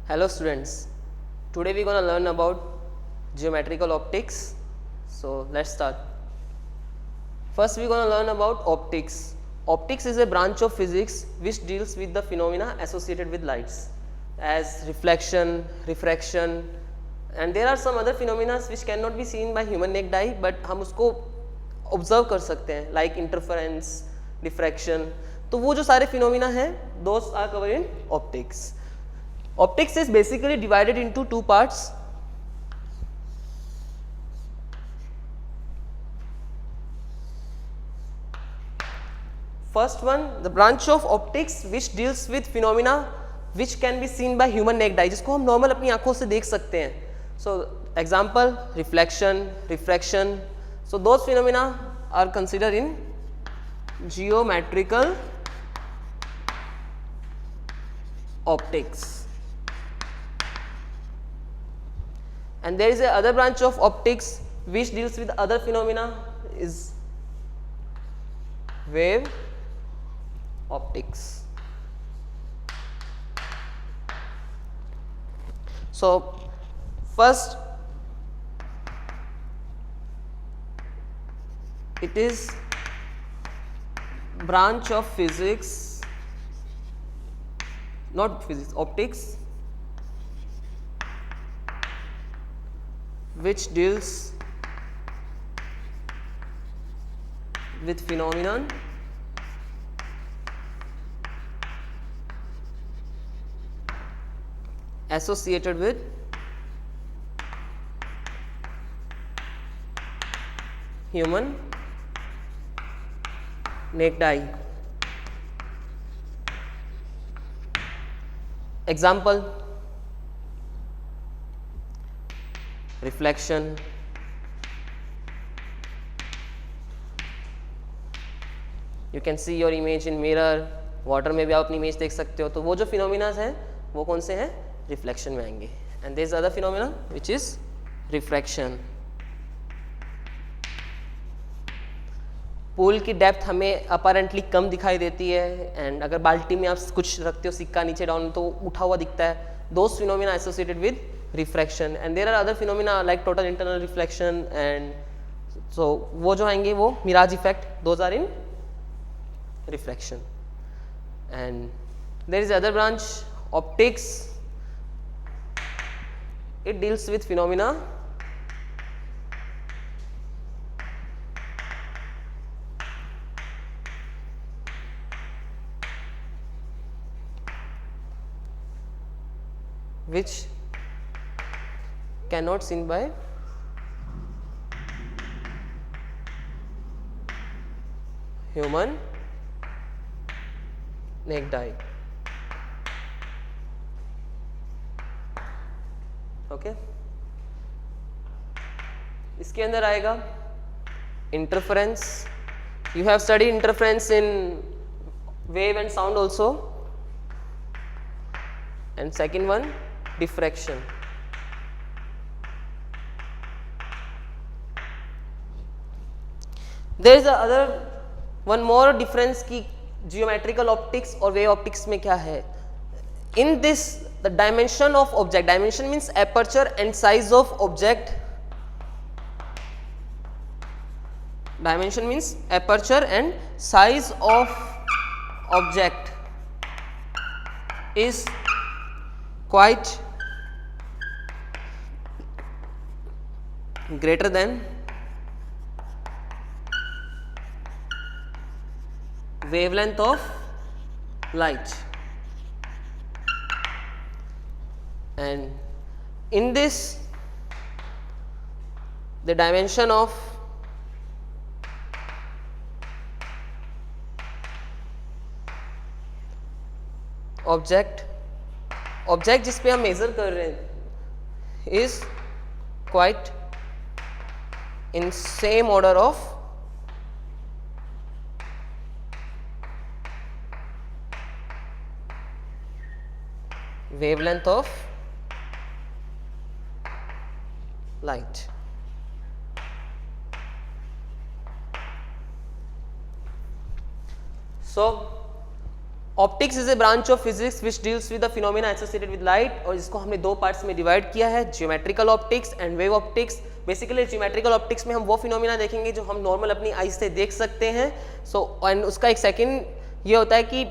Hello students, today we are going to learn about geometrical optics. So let's start. First we are going to learn about optics. Optics is a branch of physics which deals with the phenomena associated with lights as reflection, refraction, and there are some other phenomena which cannot be seen by human naked eye but हम उसको observe कर सकते हैं like interference, diffraction. तो वो जो सारे phenomena हैं those are covered in optics. Optics is basically divided into two parts. First one, the branch of optics which deals with phenomena which can be seen by human naked eye, जिसको हम normal अपनी आँखों से देख सकते हैं. So example, reflection, refraction. So those phenomena are considered in geometrical optics. And there is a other branch of optics which deals with other phenomena is wave optics. So first it is branch of physics, not physics, optics, which deals with phenomenon associated with human naked eye. Example, reflection, you can see your image in mirror, water में भी आप अपनी image देख सकते हो. तो वो जो फिनोमिना हैं वो कौन से हैं? रिफ्लेक्शन में आएंगे. And there is other phenomena which is refraction. Pool की डेप्थ हमें अपारेंटली कम दिखाई देती है एंड अगर बाल्टी में आप कुछ रखते हो सिक्का नीचे डाउन तो उठा हुआ दिखता है. Those phenomena associated with refraction. And there are other phenomena like total internal reflection and so वो जो आएंगे वो mirage effect, those are in refraction. And there is other branch optics. It deals with phenomena which cannot seen by human naked eye. Okay इसके अंदर आएगा interference. You have study interference in wave and sound also. And second one diffraction. There is other one more difference की geometrical optics और wave optics में क्या है. In this the dimension of object, dimension means aperture and size of object, dimension means aperture and size of object is quite greater than wavelength of light. And in this the dimension of object जिस पे हम major कर रहे हैं is quite in same order of wavelength of light. So optics is a branch of physics which deals with the phenomena associated with light, और इसको हमने दो पार्ट्स में डिवाइड किया है, geometrical optics and wave optics. Basically geometrical optics में हम वो फिनोमेना देखेंगे जो हम नॉर्मल अपनी आई से देख सकते हैं। सो एंड उसका एक सेकंड ये होता है कि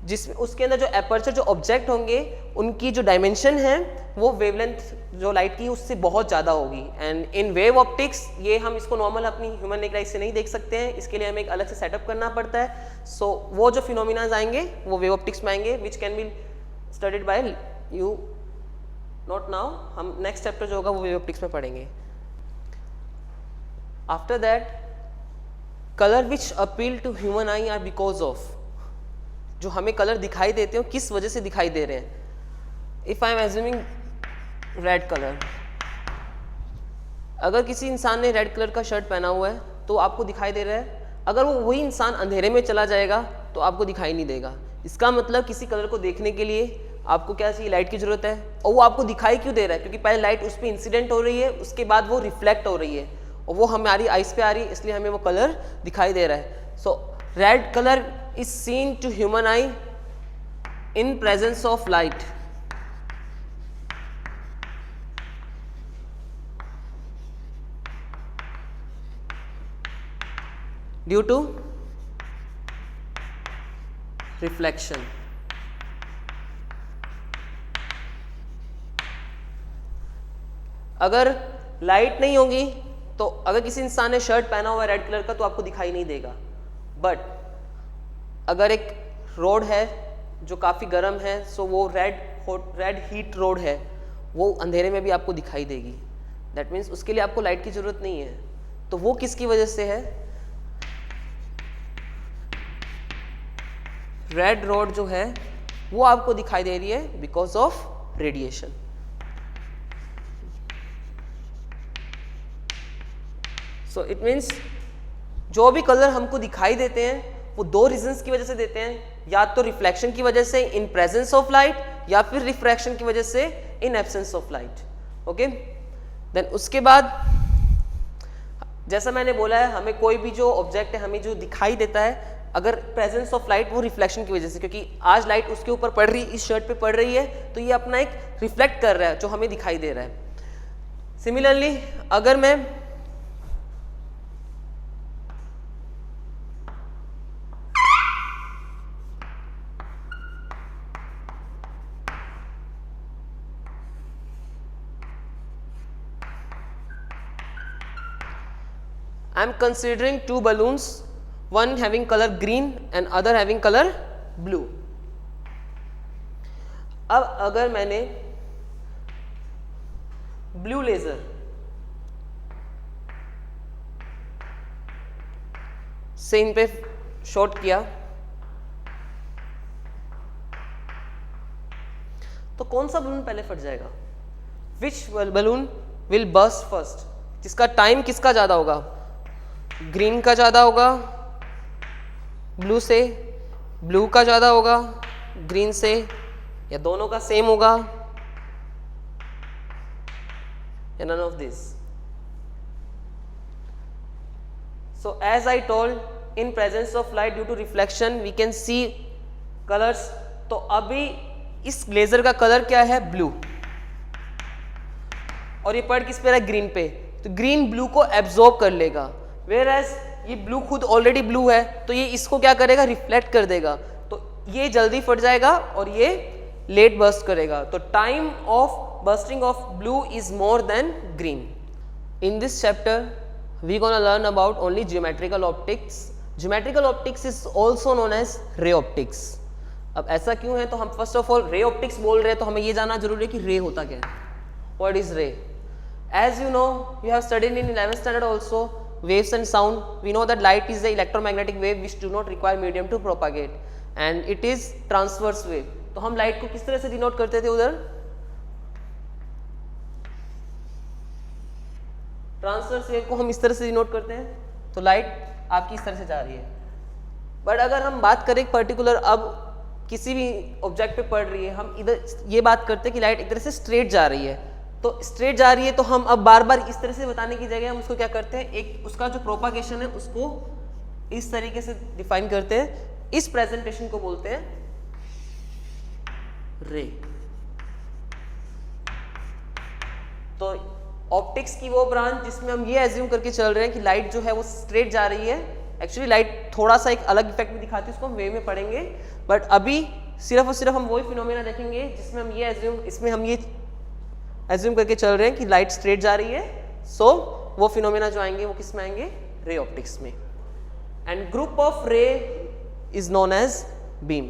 जिसमें उसके अंदर जो एपर्चर जो ऑब्जेक्ट होंगे उनकी जो डायमेंशन है वो वेवलेंथ जो लाइट की उससे बहुत ज़्यादा होगी। एंड इन वेव ऑप्टिक्स ये हम इसको नॉर्मल अपनी ह्यूमन नेकेड आई से नहीं देख सकते हैं, इसके लिए हमें एक अलग से सेटअप करना पड़ता है। सो वो जो फिनोमिनाज आएंगे वो वेव ऑप्टिक्स में आएंगे which can be studied by you, not now, हम नेक्स्ट चैप्टर जो होगा वो वेव ऑप्टिक्स में पढ़ेंगे। After that colour which appeal to human eye are because of, जो हमें कलर दिखाई देते हो किस वजह से दिखाई दे रहे हैं। If I am assuming red colour, अगर किसी इंसान ने रेड कलर का शर्ट पहना हुआ है तो आपको दिखाई दे रहा है, अगर वो वही इंसान अंधेरे में चला जाएगा तो आपको दिखाई नहीं देगा। इसका मतलब किसी कलर को देखने के लिए आपको क्या चाहिए, लाइट की जरूरत है, और वो आपको दिखाई क्यों दे रहा है, क्योंकि पहले लाइट उस पर इंसिडेंट हो रही है, उसके बाद वो रिफ्लेक्ट हो रही है और वो हमारी आइज पे आ रही है, इसलिए हमें वो कलर दिखाई दे रहा है। So red colour is seen to human eye in presence of light. Due to reflection. अगर लाइट नहीं होगी तो अगर किसी इंसान ने शर्ट पहना हुआ है रेड कलर का तो आपको दिखाई नहीं देगा, बट अगर एक रोड है जो काफ़ी गर्म है, सो वो रेड हीट रोड है, वो अंधेरे में भी आपको दिखाई देगी। दैट मीन्स उसके लिए आपको लाइट की ज़रूरत नहीं है। तो वो किसकी वजह से है, रेड रोड जो है वो आपको दिखाई दे रही है because of radiation. So it means जो भी कलर हमको दिखाई देते हैं वो दो रीजंस की वजह से देते हैं, या तो रिफ्लेक्शन की वजह से इन प्रेजेंस ऑफ लाइट, या फिर रिफ्रैक्शन की वजह से in absence of light. Okay, then उसके बाद जैसा मैंने बोला है, हमें कोई भी जो ऑब्जेक्ट है हमें जो दिखाई देता है, अगर प्रेजेंस ऑफ लाइट वो रिफ्लेक्शन की वजह से, क्योंकि आज लाइट उसके ऊपर पड़ रही है, इस शर्ट पे पड़ रही है, तो ये अपना एक रिफ्लेक्ट कर रहा है जो हमें दिखाई दे रहा है। सिमिलरली अगर मैं I am considering two balloons, one having color green and other having color blue. अब अगर मैंने ब्लू लेजर से इन पे शॉट किया तो कौन सा बलून पहले फट जाएगा, विच बलून विल बर्स्ट फर्स्ट, जिसका टाइम किसका ज्यादा होगा, ग्रीन का ज़्यादा होगा ब्लू से, ब्लू का ज़्यादा होगा ग्रीन से, या दोनों का सेम होगा, या none of this. So as I told, in presence of light due to reflection we can see colors. तो अभी इस लेजर का कलर क्या है, ब्लू, और ये पड़ किस पे रहा है, ग्रीन पे, तो ग्रीन ब्लू को एब्जॉर्ब कर लेगा, Whereas ये ब्लू खुद ऑलरेडी ब्लू है तो ये इसको क्या करेगा, रिफ्लेक्ट कर देगा, तो ये जल्दी फट जाएगा और ये लेट बर्स्ट करेगा। तो time of bursting of blue is more than green. In this chapter we gonna learn about only geometrical optics. Geometrical optics is also known as ray optics. अब ऐसा क्यों है, तो हम first of all ray optics बोल रहे हैं तो हमें ये जानना जरूरी है कि रे होता क्या है, what is ray. As you know, you have studied in 11th standard also waves and sound. We know that light is the electromagnetic wave which do not require medium to propagate and it is transverse wave. तो हम light को किस तरह से denote करते थे उधर, transverse wave को हम इस तरह से डिनोट करते हैं, तो लाइट आपकी इस तरह से जा रही है। बट अगर हम बात करें पर्टिकुलर, अब किसी भी ऑब्जेक्ट पे पड़ रही है, हम इधर ये बात करते हैं कि लाइट एक तरह से स्ट्रेट जा रही है, तो स्ट्रेट जा रही है तो हम अब बार बार इस तरह से बताने की जगह हम उसको क्या करते हैं, एक उसका जो प्रोपागेशन है उसको इस तरीके से डिफाइन करते हैं। इस प्रेजेंटेशन को बोलते हैं रे। तो ऑप्टिक्स की वो ब्रांच जिसमें हम ये एज्यूम करके चल रहे हैं कि लाइट जो है वो स्ट्रेट जा रही है। एक्चुअली लाइट थोड़ा सा एक अलग इफेक्ट भी दिखाती है, उसको हम वे में पढ़ेंगे, बट अभी सिर्फ और सिर्फ हम वही फिनोमेना देखेंगे जिसमें हम ये एज्यूम करके चल रहे हैं कि लाइट स्ट्रेट जा रही है। सो वो फिनोमेना जो आएंगे वो किस में आएंगे? रे ऑप्टिक्स में। And group of ray is known as beam.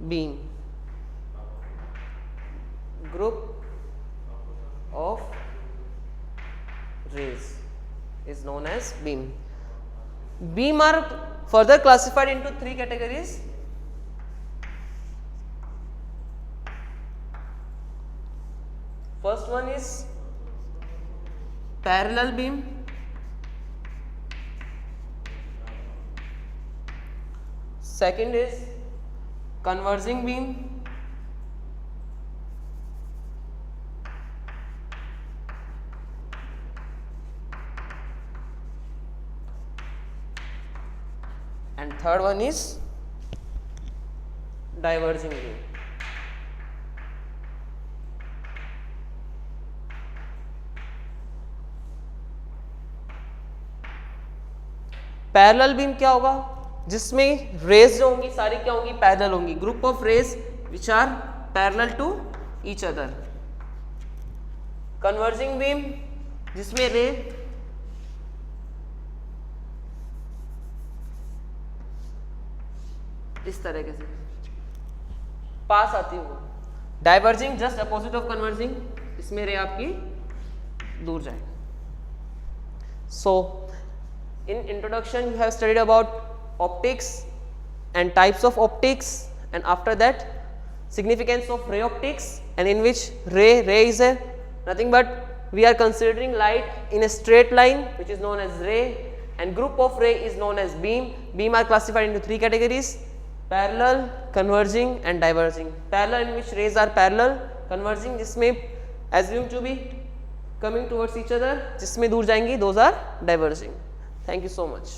Beam, group of rays is known as beam. Beam are further classified into three categories. First one is parallel beam, second is converging beam, and third one is diverging beam. Parallel beam क्या होगा? जिसमें raise जो होंगी सारी क्या होंगी? Parallel होंगी। Group of rays which are parallel to each other. Converging beam जिसमें रे इस तरीके से पास आती हो। Diverging just opposite of converging, इसमें रे आपकी दूर जाएगी। सो in introduction you have studied about optics and types of optics, and after that significance of ray optics, and in which ray is a nothing but we are considering light in a straight line which is known as ray, and group of ray is known as beam. Beam are classified into three categories: parallel, converging and diverging. Parallel in which rays are parallel, converging जिसमें assume to be coming towards each other, जिसमें दूर जाएंगी, those are diverging. Thank you so much.